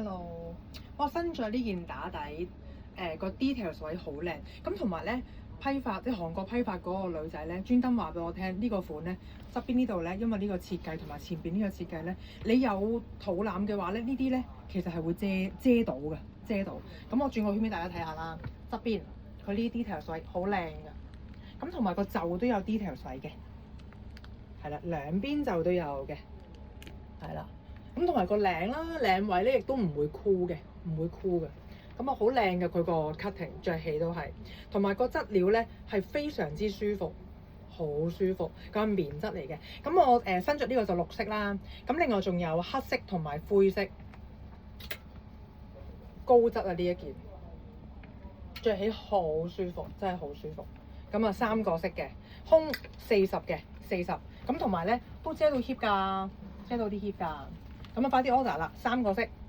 Hello，我新着呢件打底，個 details 位好靚，咁同埋咧批發即係韓國批發嗰個女仔咧，專登話俾我聽呢個款咧側邊呢度咧，因為呢個設計同埋前邊呢個設計咧，你有肚腩嘅話咧，呢啲咧其實係會遮到嘅，遮到。咁我轉個圈俾大家睇下啦，側邊佢呢啲 details 位好靚㗎，咁同埋個袖都有 details 位嘅，係啦，兩邊袖都有嘅，係啦。咁同埋個領啦，領位咧亦都唔會箍嘅，唔會箍嘅。咁啊好靚嘅佢個 cutting，着起都係。同埋個質料咧係非常之舒服，好舒服，個棉質嚟嘅。咁我新着呢個就綠色啦。咁另外仲有黑色同埋灰色，高質啊呢一件，着起好舒服，真係好舒服。咁啊3個色嘅，胸40嘅40，咁同埋咧都遮到 hip 㗎，遮到啲 hip 㗎。咁啊，快啲 order 啦，3個色。